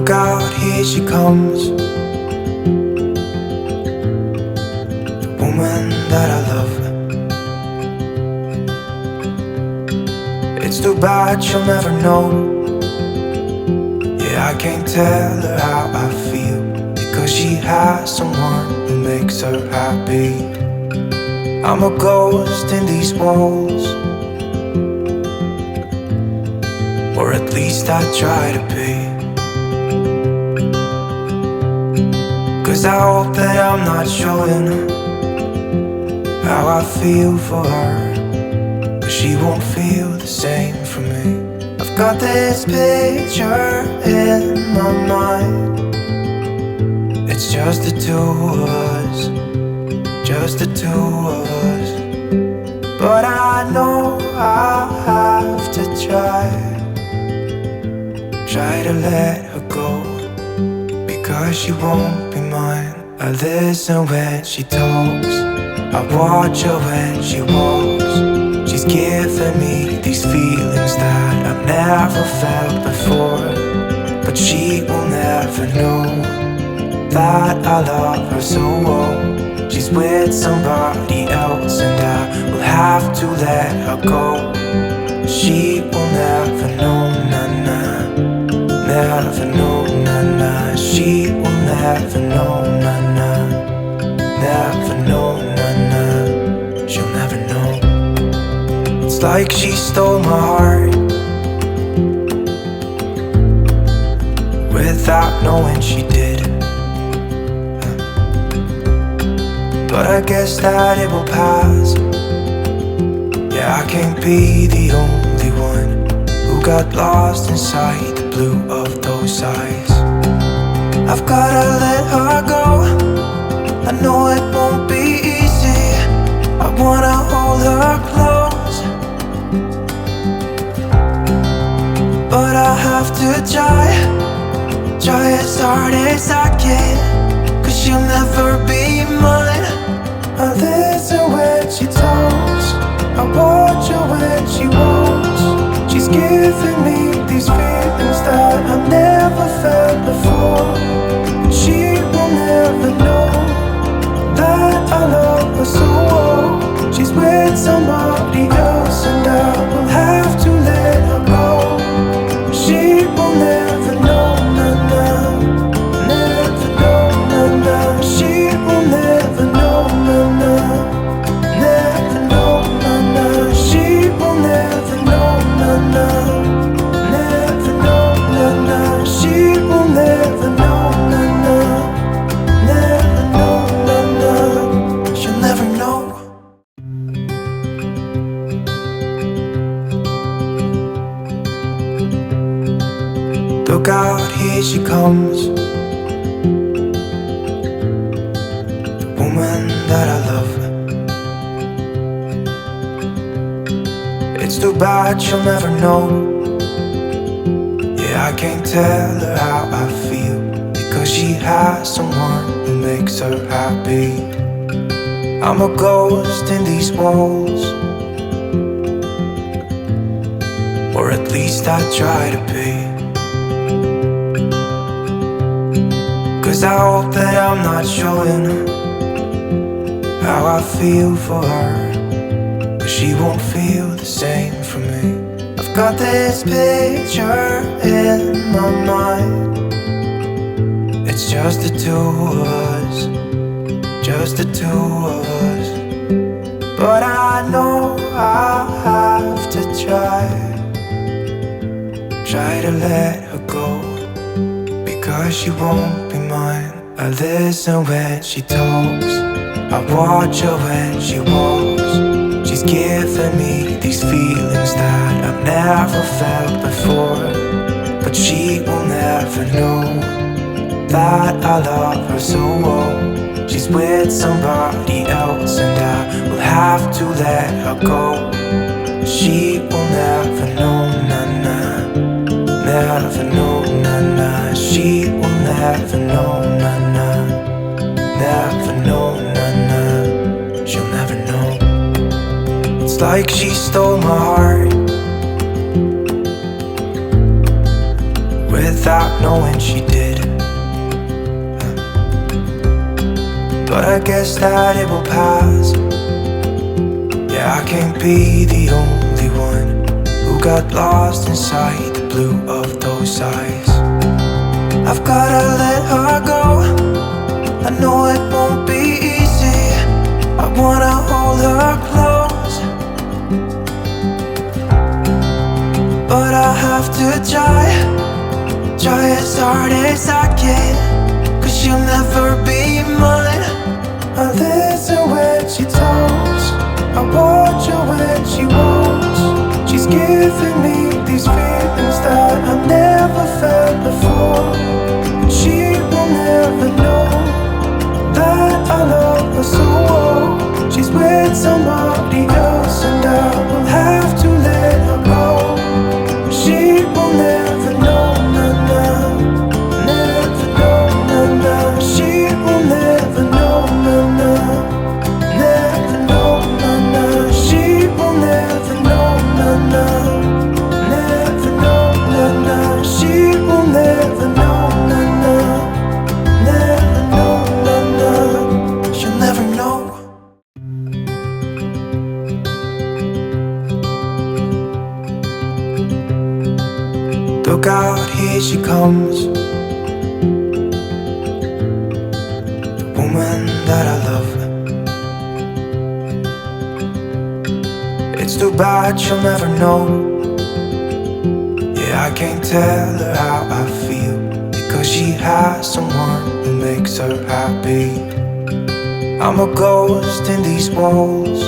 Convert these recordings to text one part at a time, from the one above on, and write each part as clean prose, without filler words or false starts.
Look out, here she comes, the woman that I love. It's too bad she'll never know. Yeah, I can't tell her how I feel, because she has someone who makes her happy. I'm a ghost in these walls, or at least I try to be. 'Cause I hope that I'm not showing how I feel for her, but she won't feel the same for me. I've got this picture in my mind. It's just the two of us, just the two of us. But I know I have to try to let her go, because she won't be mine. I listen when she talks, I watch her when she walks. She's giving me these feelings that I've never felt before, but she will never know that I love her so well. She's with somebody else and I will have to let her go. She will never know, na-na, never know, na-na. She will never know, na-na, never know, na-na. She'll never know. It's like she stole my heart without knowing she did. But I guess that it will pass. Yeah, I can't be the only one who got lost inside the blue of those eyes. I've gotta let her go, I know it won't be easy. I wanna hold her close, but I have to try as hard as I can, 'cause she'll never be mine. I listen when she talks, I watch her when she walks. She's giving me these feelings that I've never felt before, and she will never know that I love her so well. She's with somebody else and I will have to let her go. She will never know, na-na, never know, na-na. She will never know, na-na, never know, na-na. She will never know, na-na, never know, na-na. She will never know, na-na, never know, na-na. She'll never know. Look out, here she comes, the woman that I love. It's too bad she'll never know. Yeah, I can't tell her how I feel, because she has someone who makes her happy. I'm a ghost in these walls, or at least I try to be. 'Cause I hope that I'm not showing how I feel for her, but she won't feel the same for me. I've got this picture in my mind. It's just the two of us, just the two of us. But I know I have to try to let her go, because she won't be mine. I listen when she talks, I watch her when she walks. She's giving me these feelings that I've never felt before, but she will never know that I love her so well. She's with somebody else and I will have to let her go. She will never know, na-na, never know, na-na. She will never know, na-na, never know, na-na. She'll never know. It's like she stole my heart without knowing she did. But I guess that it will pass. Yeah, I can't be the only one who got lost inside the blue of those eyes. I've gotta let her go. I know it won't be easy. I wanna hold her close, but I have to try as hard as I can, 'cause she'll never be mine. I listen when she talks, I watch her when she walks. She's giving me these feelings that I've never felt before. And she will never know that I love her so well. She's with somebody else and I will have to let her go. She will never know, nah, never know, nah. She will never know, nah, never know, nah. She will never know, nah, never know, nah. She will never know, nah, never know, nah. She'll never know. Look out, here she comes, the woman that I love. It's too bad she'll never know. Yeah, I can't tell her how I feel, because she has someone who makes her happy. I'm a ghost in these walls,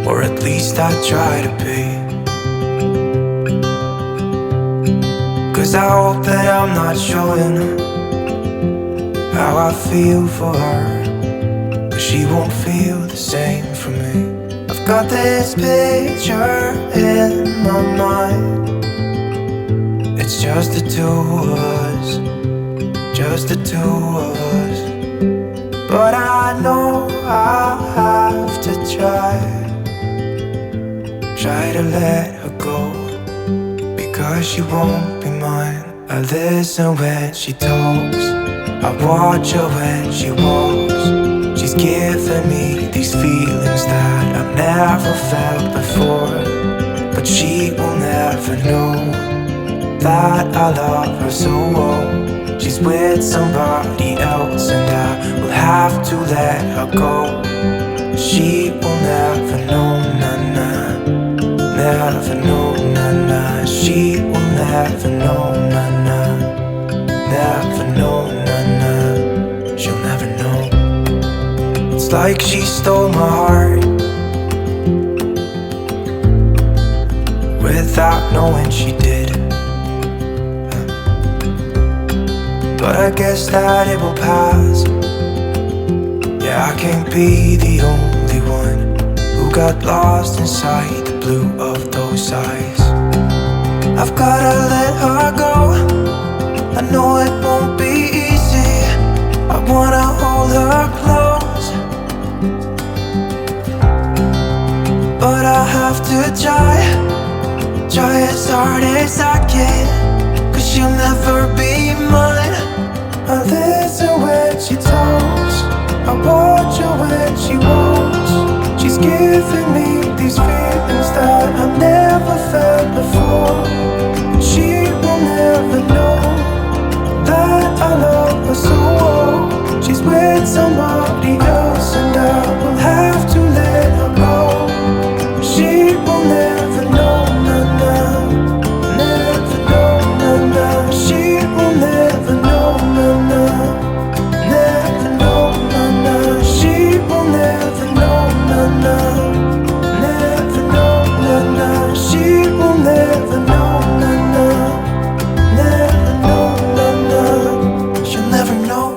or at least I try to be. 'Cause I hope that I'm not showing how I feel for her, but she won't feel the same for me. I've got this picture in my mind. It's just the two of us, just the two of us. But I know I'll have to try to let her go, because she won't be mine. I listen when she talks, I watch her when she walks. She's giving me these feelings that I've never felt before. But she will never know that I love her so well. She's with somebody else and I will have to let her go. She will never know, nah, nah. Never know, nah, nah. She will never know, nah, nah. Never know, nah, nah. She'll never know. It's like she stole my heart without knowing she did. But I guess that it will pass. Yeah, I can't be the only one who got lost inside the blue of those eyes. I've gotta let her go. I know it won't be easy. I wanna hold her close, but I have to try as hard as I can, 'cause she'll never be mine. I listen when she talks, I watch her when she walks. She's giving me these feelings that I've never felt before. And she will never know that I love her so well. She's with somebody else and I will have to let her go. She will never know, nah, nah. Never know, nah, nah. She will never know, nah, nah. Never know, nah, nah. She will never know, nah, nah. Never know, nah, nah. She will never know, nah, nah. Never know, nah, nah. She'll never know.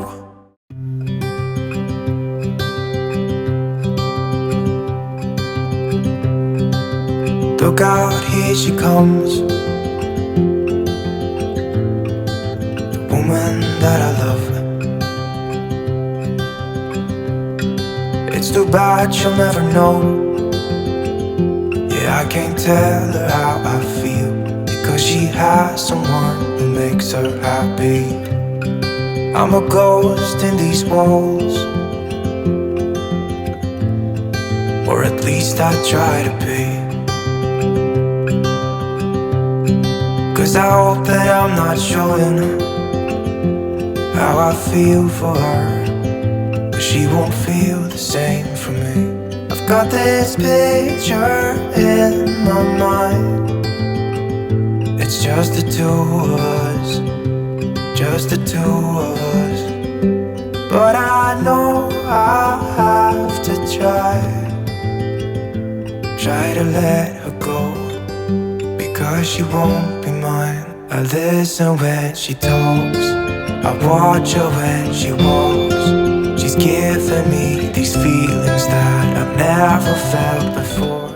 Look out, here she comes, the woman that I love. It's too bad she'll never know. Yeah, I can't tell her how I feel, because 'cause she has someone who makes her happy. I'm a ghost in these walls, or at least I try to be. 'Cause I hope that I'm not showing how I feel for her, but she won't feel the same for me. I've got this picture in my mind. It's just the two of us, just the two of us. But I know I have to try to let her go, because she won't be mine. I listen when she talks, I watch her when she walks. She's giving me these feelings that I've never felt before.